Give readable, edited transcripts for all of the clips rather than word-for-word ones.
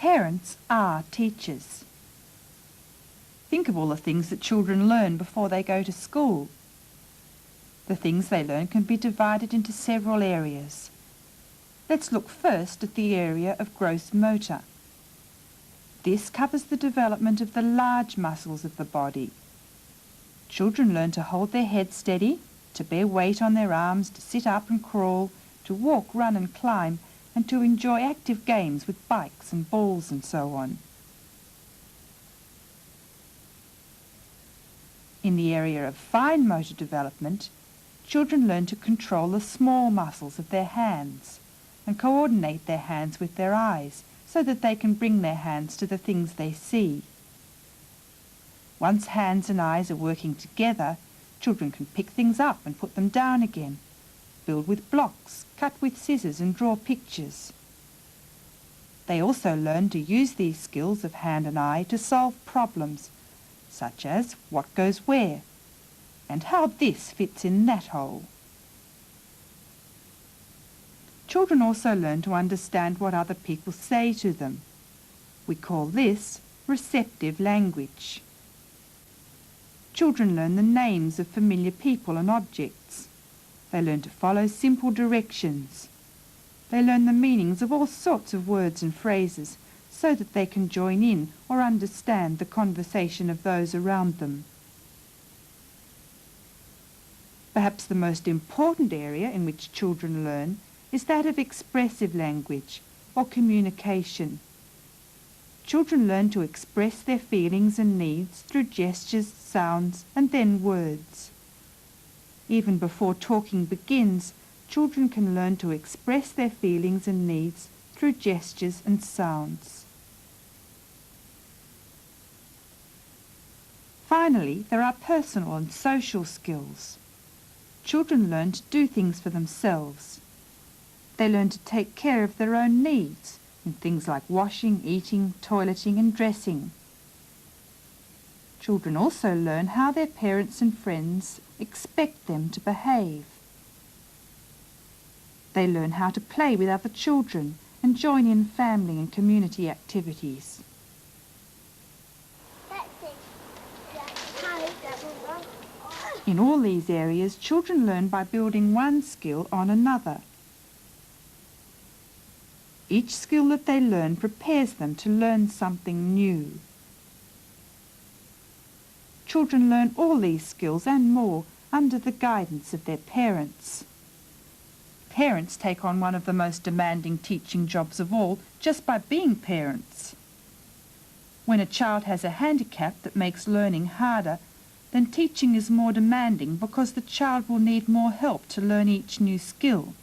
Parents are teachers. Think of all the things that children learn before they go to school. The things they learn can be divided into several areas. Let's look first at the area of gross motor. This covers the development of the large muscles of the body. Children learn to hold their head steady, to bear weight on their arms, to sit up and crawl, to walk, run and climb, and to enjoy active games with bikes and balls and so on. In the area of fine motor development, children learn to control the small muscles of their hands and coordinate their hands with their eyes so that they can bring their hands to the things they see. Once hands and eyes are working together, children can pick things up and put them down again, build with blocks, cut with scissors and draw pictures. They also learn to use these skills of hand and eye to solve problems, such as what goes where and how this fits in that hole. Children also learn to understand what other people say to them. We call this receptive language. Children learn the names of familiar people and objects. They learn to follow simple directions. They learn the meanings of all sorts of words and phrases so that they can join in or understand the conversation of those around them. Perhaps the most important area in which children learn is that of expressive language or communication. Children learn to express their feelings and needs through gestures, sounds, and then words. Even before talking begins, children can learn to express their feelings and needs through gestures and sounds. Finally, there are personal and social skills. Children learn to do things for themselves. They learn to take care of their own needs in things like washing, eating, toileting and dressing. Children also learn how their parents and friends expect them to behave. They learn how to play with other children and join in family and community activities. In all these areas, children learn by building one skill on another. Each skill that they learn prepares them to learn something new. Children learn all these skills and more under the guidance of their parents. Parents take on one of the most demanding teaching jobs of all just by being parents. When a child has a handicap that makes learning harder, then teaching is more demanding because the child will need more help to learn each new skill.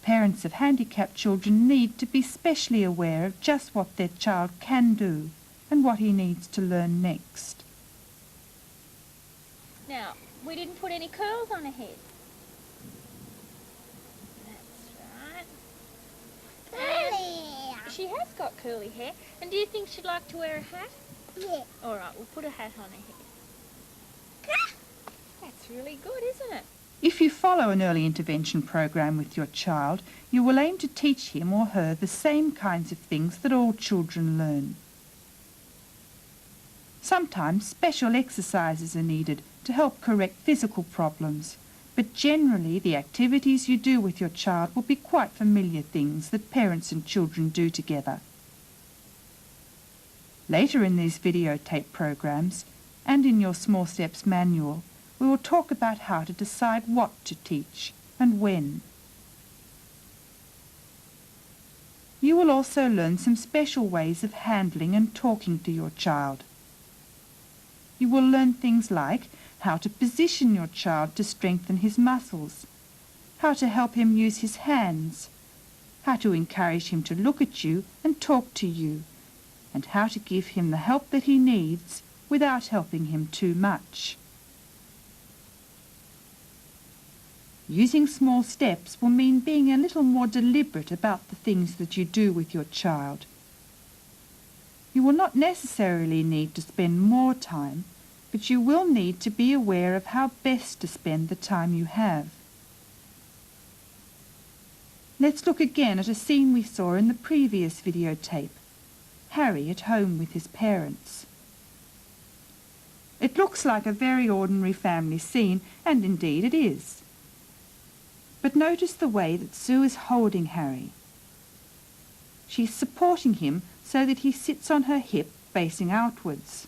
Parents of handicapped children need to be specially aware of just what their child can do and what he needs to learn next. Now, we didn't put any curls on her head. That's right. And she has got curly hair. And do you think she'd like to wear a hat? Yeah. All right, we'll put a hat on her head. That's really good, isn't it? If you follow an early intervention program with your child, you will aim to teach him or her the same kinds of things that all children learn. Sometimes special exercises are needed to help correct physical problems, but generally the activities you do with your child will be quite familiar things that parents and children do together. Later in these videotape programs, and in your Small Steps manual, we will talk about how to decide what to teach and when. You will also learn some special ways of handling and talking to your child. You will learn things like how to position your child to strengthen his muscles, how to help him use his hands, how to encourage him to look at you and talk to you, and how to give him the help that he needs without helping him too much. Using small steps will mean being a little more deliberate about the things that you do with your child. You will not necessarily need to spend more time, but you will need to be aware of how best to spend the time you have. Let's look again at a scene we saw in the previous videotape. Harry at home with his parents. It looks like a very ordinary family scene, and indeed it is. But notice the way that Sue is holding Harry. She's supporting him so that he sits on her hip facing outwards.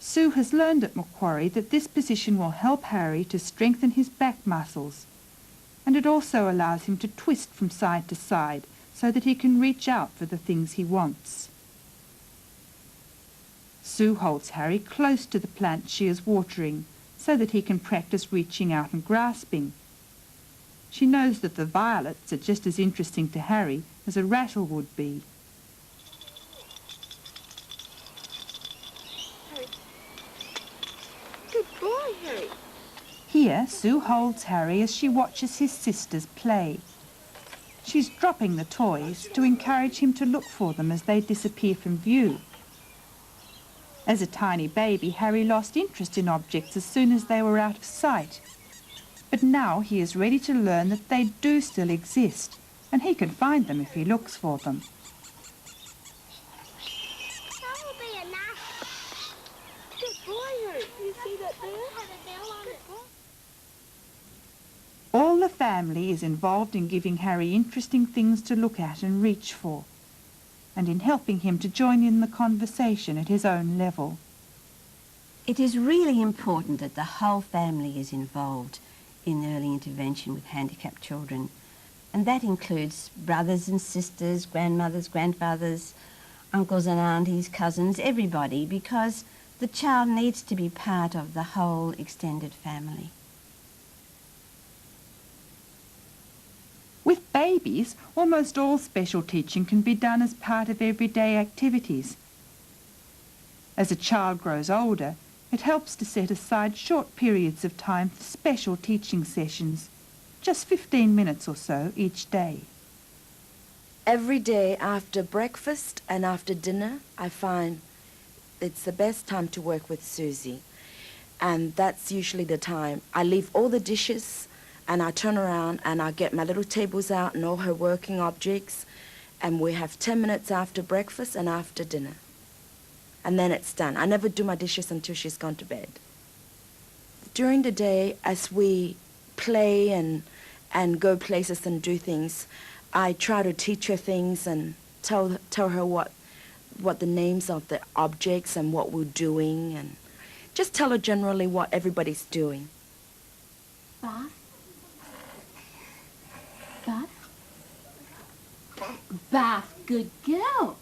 Sue has learned at Macquarie that this position will help Harry to strengthen his back muscles, and it also allows him to twist from side to side so that he can reach out for the things he wants. Sue holds Harry close to the plant she is watering so that he can practice reaching out and grasping. She knows that the violets are just as interesting to Harry as a rattle would be. Harry. Good boy, Harry. Here, Sue holds Harry as she watches his sisters play. She's dropping the toys to encourage him to look for them as they disappear from view. As a tiny baby, Harry lost interest in objects as soon as they were out of sight. But now he is ready to learn that they do still exist, and he can find them if he looks for them. That will be enough. Good boy, Harry. You see that there? Have a bell on it. All the family is involved in giving Harry interesting things to look at and reach for, and in helping him to join in the conversation at his own level. It is really important that the whole family is involved in early intervention with handicapped children, and that includes brothers and sisters, grandmothers, grandfathers, uncles and aunties, cousins, everybody, because the child needs to be part of the whole extended family. With babies, almost all special teaching can be done as part of everyday activities. As a child grows older, it helps to set aside short periods of time for special teaching sessions, just 15 minutes or so each day. Every day after breakfast and after dinner, I find it's the best time to work with Susie. And that's usually the time. I leave all the dishes and I turn around and I get my little tables out and all her working objects, and we have 10 minutes after breakfast and after dinner. And then it's done. I never do my dishes until she's gone to bed. During the day, as we play and go places and do things, I try to teach her things and tell her what the names of the objects and what we're doing, and just tell her generally what everybody's doing. Bath. Bath. Bath, good girl.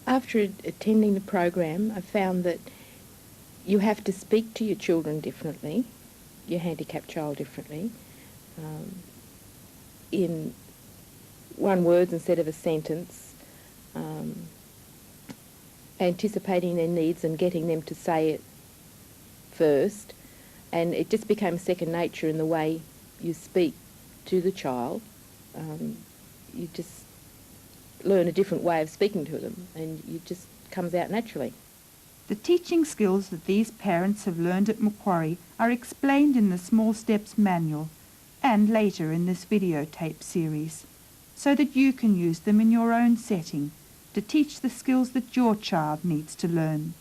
After attending the program, I found that you have to speak to your children differently, your handicapped child differently, in one word instead of a sentence, anticipating their needs and getting them to say it first, and it just became second nature in the way you speak to the child. You just learn a different way of speaking to them, and it just comes out naturally. The teaching skills that these parents have learned at Macquarie are explained in the Small Steps manual and later in this videotape series, so that you can use them in your own setting to teach the skills that your child needs to learn.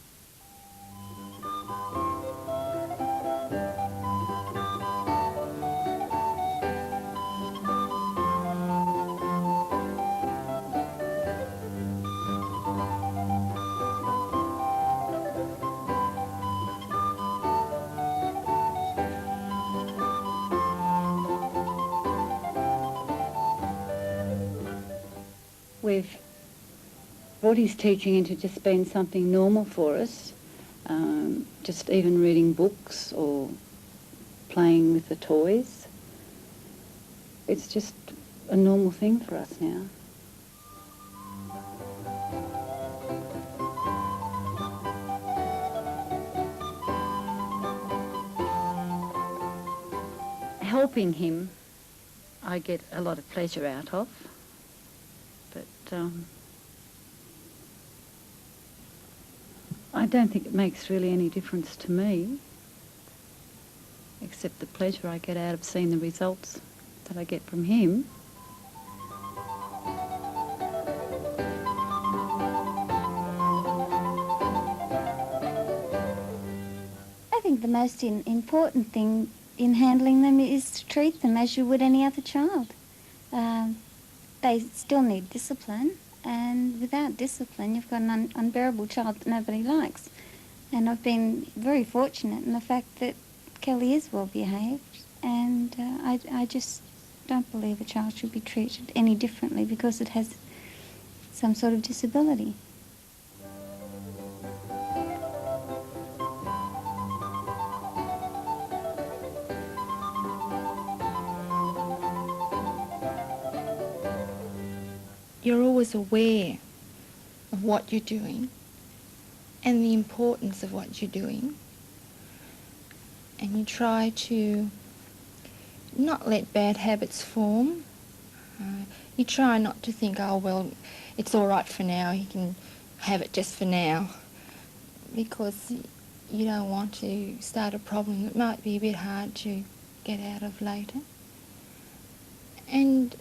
We've brought his teaching into just being something normal for us, just even reading books or playing with the toys. It's just a normal thing for us now. Helping him, I get a lot of pleasure out of. But I don't think it makes really any difference to me, except the pleasure I get out of seeing the results that I get from him. I think the most important thing in handling them is to treat them as you would any other child. They still need discipline, and without discipline you've got an unbearable child that nobody likes. And I've been very fortunate in the fact that Kelly is well behaved, and I just don't believe a child should be treated any differently because it has some sort of disability. You're always aware of what you're doing and the importance of what you're doing, and you try to not let bad habits form. You try not to think, oh well, it's all right for now, he can have it just for now, because you don't want to start a problem that might be a bit hard to get out of later. And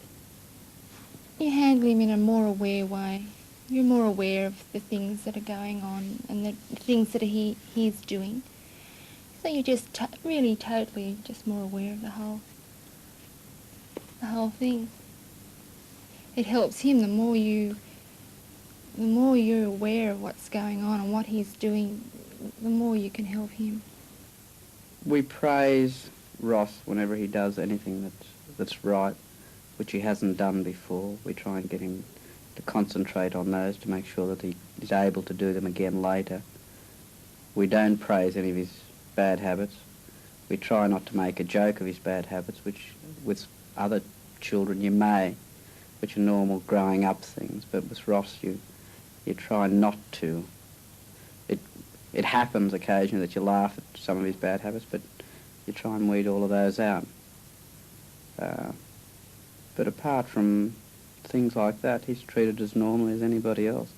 you handle him in a more aware way. You're more aware of the things that are going on and the things that he's doing. So you're just really totally just more aware of the whole thing. It helps him the more you're aware of what's going on and what he's doing, the more you can help him. We praise Ross whenever he does anything that's right, which he hasn't done before. We try and get him to concentrate on those to make sure that he is able to do them again later. We don't praise any of his bad habits. We try not to make a joke of his bad habits, which with other children you may, which are normal growing up things, but with Ross you try not to. It happens occasionally that you laugh at some of his bad habits, but you try and weed all of those out. But apart from things like that, he's treated as normally as anybody else.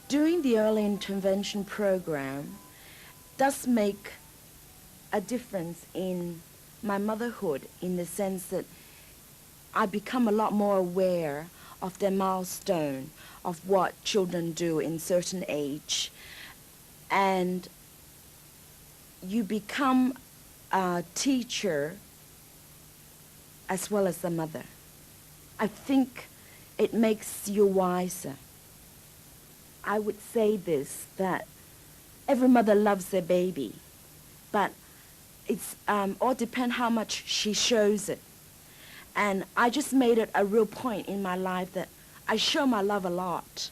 Doing the early intervention program does make a difference in my motherhood, in the sense that I become a lot more aware of their milestone, of what children do in certain age, and you become a teacher as well as a mother. I think it makes you wiser. I would say this, that every mother loves their baby, but it's all depend how much she shows it. And I just made it a real point in my life that I show my love a lot.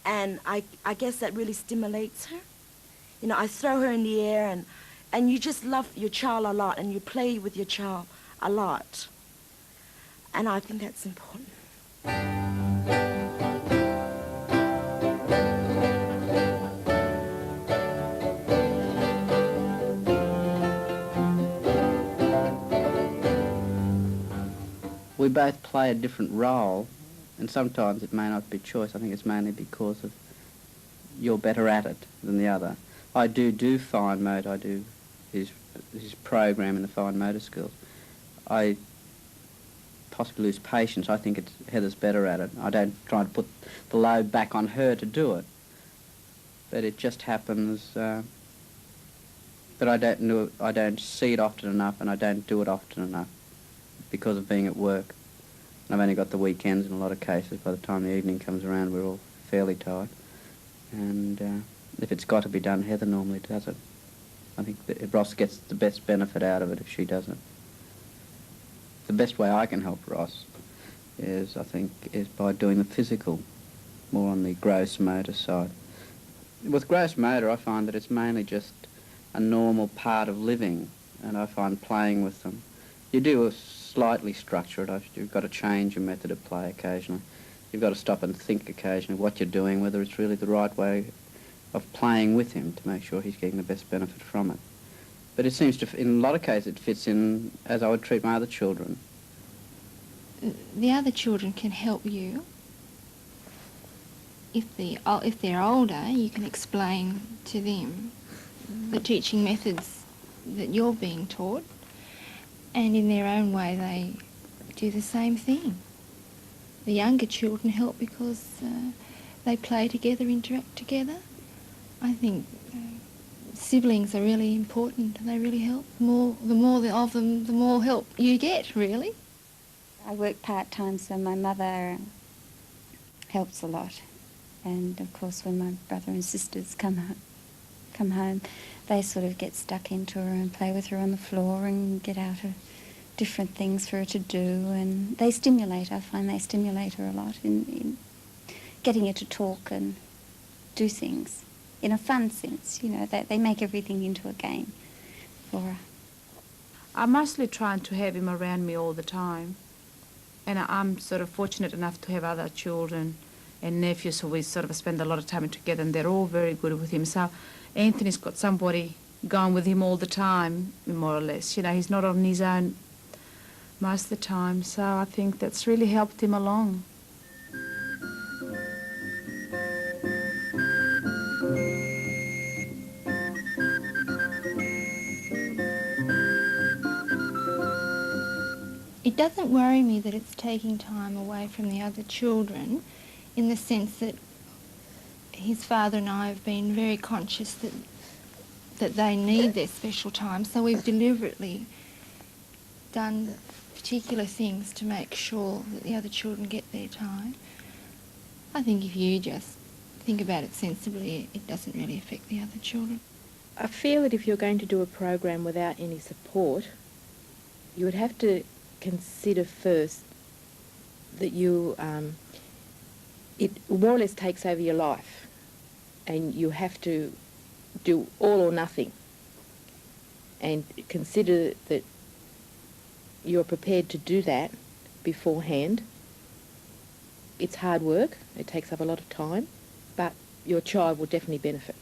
And I guess that really stimulates her. You know, I throw her in the air, and you just love your child a lot, and you play with your child a lot. And I think that's important. We both play a different role, and sometimes it may not be choice. I think it's mainly because of you're better at it than the other. I do fine motor. I do his program in the fine motor skills. I possibly lose patience. I think Heather's better at it. I don't try to put the load back on her to do it, but it just happens that I don't see it often enough, and I don't do it often enough because of being at work. And I've only got the weekends in a lot of cases. By the time the evening comes around, we're all fairly tired. And if it's got to be done, Heather normally does it. I think that Ross gets the best benefit out of it if she does it. The best way I can help Ross is by doing the physical, more on the gross motor side. With gross motor, I find that it's mainly just a normal part of living, and I find playing with them. You do slightly structure it. You've got to change your method of play occasionally. You've got to stop and think occasionally what you're doing, whether it's really the right way of playing with him to make sure he's getting the best benefit from it. But it seems to, in a lot of cases, it fits in as I would treat my other children. the other children can help you. If they're older, you can explain to them the teaching methods that you're being taught, and in their own way they do the same thing. The younger children help because they play together, interact together. I think siblings are really important. They really help. The more of them, the more help you get, really. I work part-time, so my mother helps a lot. And of course when my brother and sisters come home, they sort of get stuck into her and play with her on the floor and get out of different things for her to do, and they stimulate. I find they stimulate her a lot in getting her to talk and do things in a fun sense. You know, they make everything into a game for her. I'm mostly trying to have him around me all the time, and I'm sort of fortunate enough to have other children and nephews who we sort of spend a lot of time together, and they're all very good with him. So Anthony's got somebody going with him all the time, more or less. You know, he's not on his own most of the time, so I think that's really helped him along. It doesn't worry me that it's taking time away from the other children, in the sense that his father and I have been very conscious that they need their special time, so we've deliberately done particular things to make sure that the other children get their time. I think if you just think about it sensibly, it doesn't really affect the other children. I feel that if you're going to do a program without any support, you would have to consider first that it more or less takes over your life, and you have to do all or nothing, and consider that you're prepared to do that beforehand. It's hard work, it takes up a lot of time, but your child will definitely benefit.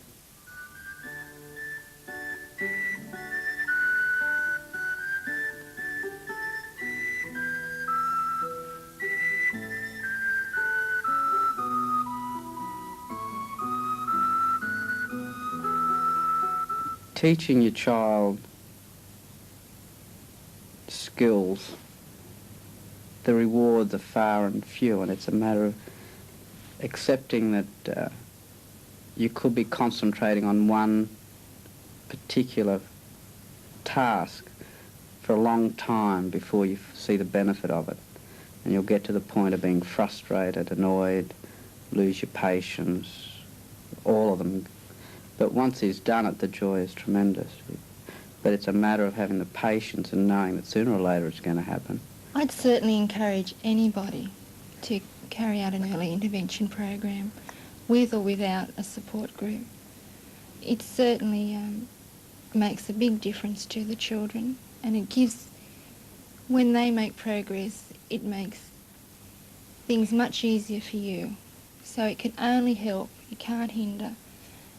Teaching your child skills, the rewards are far and few, and it's a matter of accepting that you could be concentrating on one particular task for a long time before you see the benefit of it, and you'll get to the point of being frustrated, annoyed, lose your patience, all of them. But once he's done it, the joy is tremendous. But it's a matter of having the patience and knowing that sooner or later it's going to happen. I'd certainly encourage anybody to carry out an early intervention program, with or without a support group. It certainly makes a big difference to the children, and it gives, when they make progress, it makes things much easier for you. So it can only help, you can't hinder.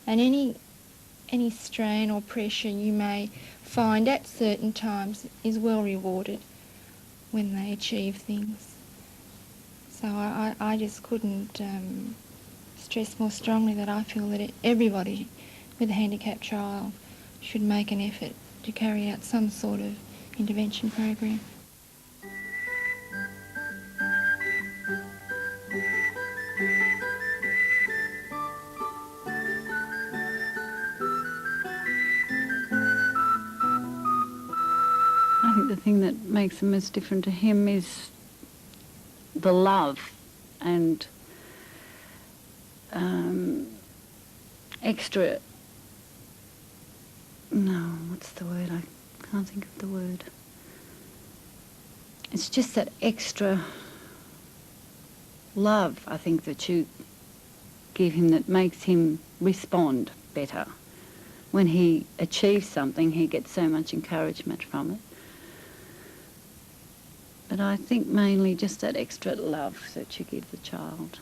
And any strain or pressure you may find at certain times is well rewarded when they achieve things. So I just couldn't stress more strongly that I feel that everybody with a handicapped child should make an effort to carry out some sort of intervention program. I think the thing that makes them most different to him is the love and extra... No, what's the word? I can't think of the word. It's just that extra love, I think, that you give him that makes him respond better. When he achieves something, he gets so much encouragement from it. But I think mainly just that extra love that you give the child.